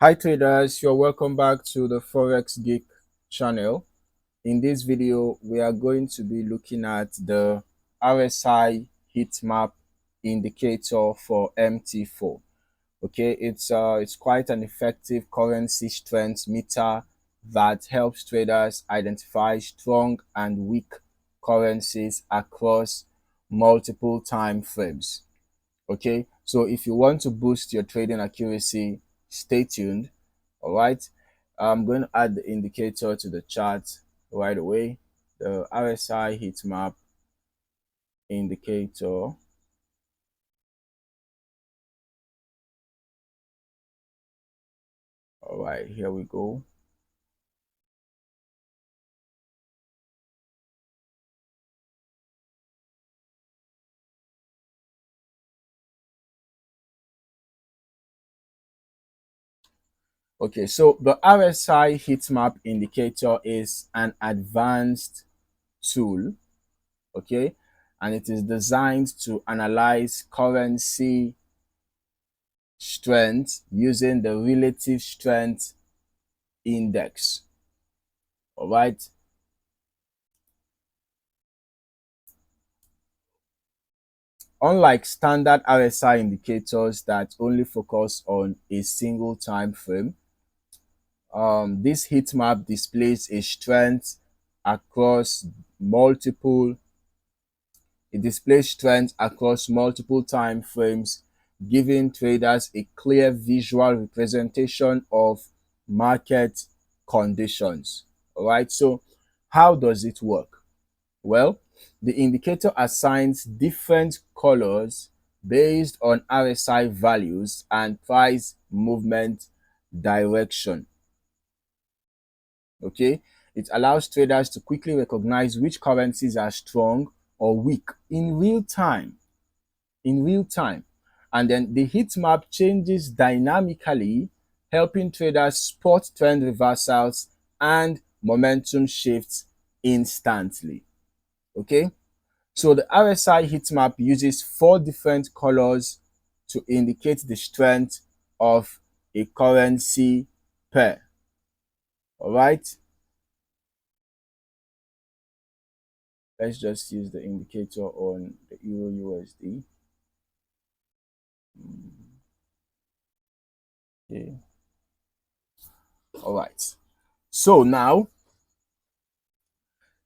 Hi traders, you're welcome back to the Forex Geek channel. In this video, we are going to be looking at the RSI Heatmap Indicator for MT4. Okay, it's quite an effective currency strength meter that helps traders identify strong and weak currencies across multiple time frames. Okay, so if you want to boost your trading accuracy, stay tuned. All right, I'm going to add the indicator to the chart right away. The RSI Heatmap Indicator. All right, here we go. Okay, so the RSI Heatmap Indicator is an advanced tool, okay, and it is designed to analyze currency strength using the relative strength index. All right. Unlike standard RSI indicators that only focus on a single time frame, this heat map displays a strength across multiple. It displays strength across multiple time frames, giving traders a clear visual representation of market conditions. All right. So, how does it work? Well, the indicator assigns different colors based on RSI values and price movement direction. Okay, it allows traders to quickly recognize which currencies are strong or weak in real time. And then the heat map changes dynamically, helping traders spot trend reversals and momentum shifts instantly. Okay, so the RSI heatmap uses 4 different colors to indicate the strength of a currency pair. All right. Let's just use the indicator on the Euro USD. Okay. All right. So now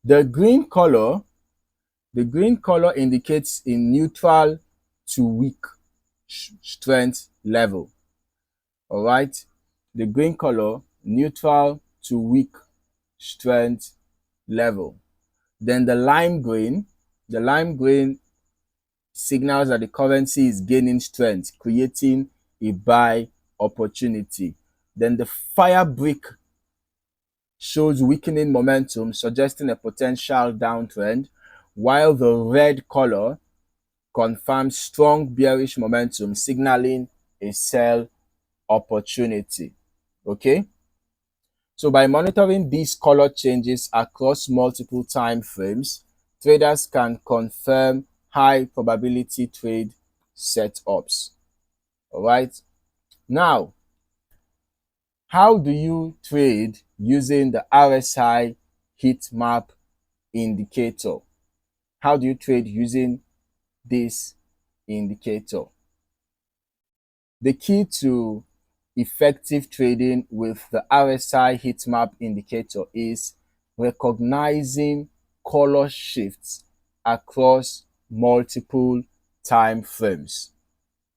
the green color, indicates a neutral to weak strength level. All right. The green color, neutral to weak strength level. Then the lime green signals that the currency is gaining strength, creating a buy opportunity. Then the fire brick shows weakening momentum, suggesting a potential downtrend, while the red color confirms strong bearish momentum, signaling a sell opportunity. Okay? So by monitoring these color changes across multiple time frames, traders can confirm high probability trade setups. All right. Now, how do you trade using the RSI heat map indicator? How do you trade using this indicator? The key to effective trading with the RSI heatmap indicator is recognizing color shifts across multiple time frames.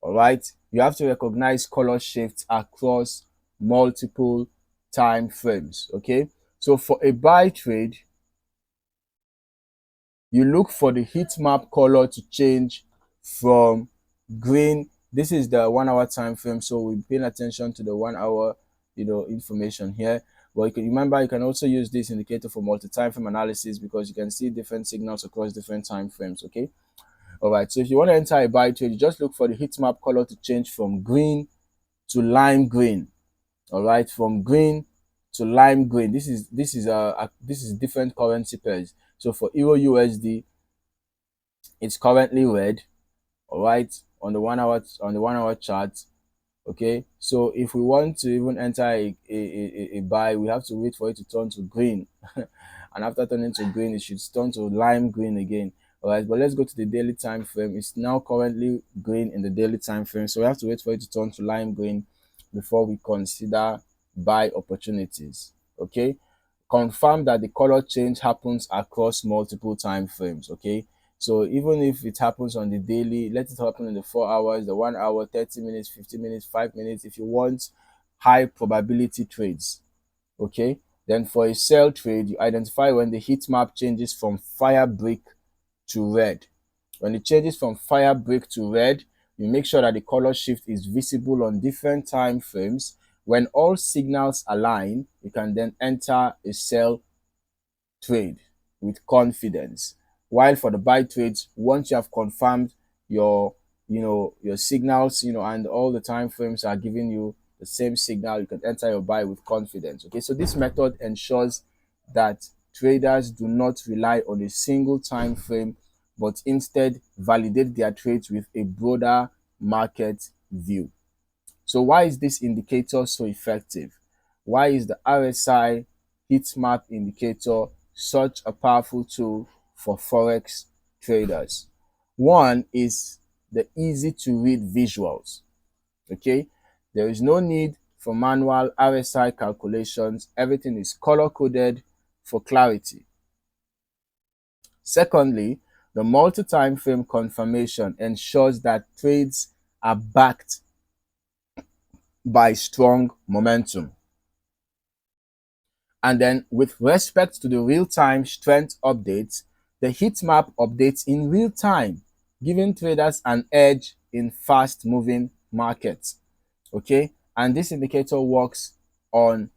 All right, you have to recognize color shifts across multiple time frames. Okay, so for a buy trade, you look for the heat map color to change from green. This is the 1 hour time frame, so we're paying attention to the 1 hour information here. But you can remember, you can also use this indicator for multi-time frame analysis because you can see different signals across different time frames. Okay, all right, so if you want to enter a buy trade, you just look for the heat map color to change from green to lime green. All right, from green to lime green. This is different currency pairs. So for Euro USD, it's currently red. All right, on the 1 hour chart. Okay, so if we want to even enter a buy, we have to wait for it to turn to green. And after turning to green, it should turn to lime green again. All right, but let's go to the daily time frame. It's now currently green in the daily time frame, so we have to wait for it to turn to lime green before we consider buy opportunities. Okay, confirm that the color change happens across multiple time frames. Okay, so even if it happens on the daily, let it happen in the 4 hours, the 1 hour, 30 minutes, 50 minutes, 5 minutes. If you want high probability trades, okay, then for a sell trade, you identify when the heat map changes from fire brick to red. When it changes from fire brick to red, you make sure that the color shift is visible on different time frames. When all signals align, you can then enter a sell trade with confidence. While for the buy trades, once you have confirmed your your signals, and all the time frames are giving you the same signal, you can enter your buy with confidence. Okay, so this method ensures that traders do not rely on a single time frame, but instead validate their trades with a broader market view. So why is this indicator so effective? Why is the RSI Heatmap Indicator such a powerful tool for Forex traders? One is the easy to read visuals. Okay, there is no need for manual RSI calculations. Everything is color coded for clarity. Secondly, the multi-time frame confirmation ensures that trades are backed by strong momentum. And then with respect to the real-time strength updates, the heat map updates in real time, giving traders an edge in fast-moving markets. Okay, and this indicator works on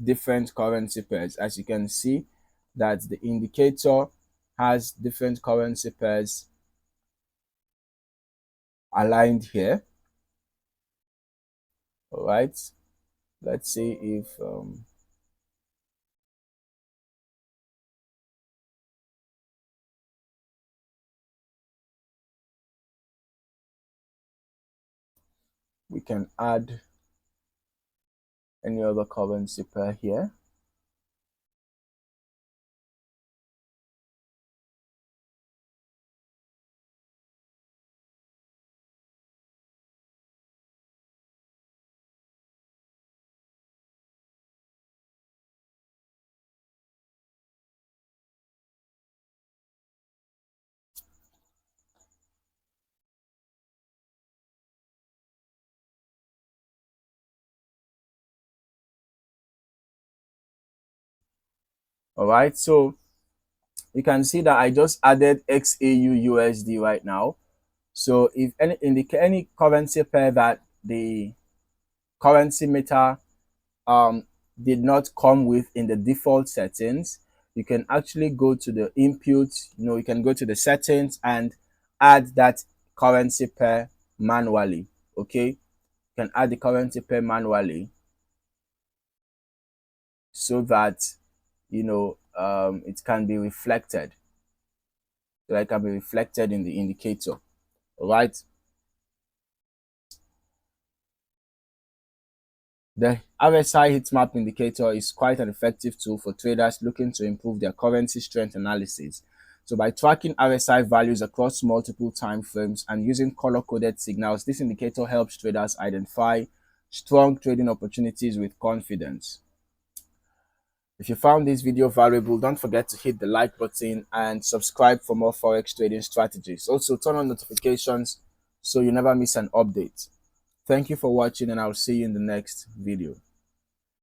different currency pairs. As you can see, that the indicator has different currency pairs aligned here. All right, let's see if we can add any other currency pair here. All right, so you can see that I just added XAU USD right now. So if any currency pair that the currency meter did not come with in the default settings, you can actually go to the input, you can go to the settings and add that currency pair manually. Okay, you can add the currency pair manually so that it can be reflected. So it can be reflected in the indicator. All right. The RSI Heatmap Indicator is quite an effective tool for traders looking to improve their currency strength analysis. So by tracking RSI values across multiple time frames and using color-coded signals, this indicator helps traders identify strong trading opportunities with confidence. If you found this video valuable, don't forget to hit the like button and subscribe for more Forex trading strategies. Also, turn on notifications so you never miss an update. Thank you for watching, and I'll see you in the next video.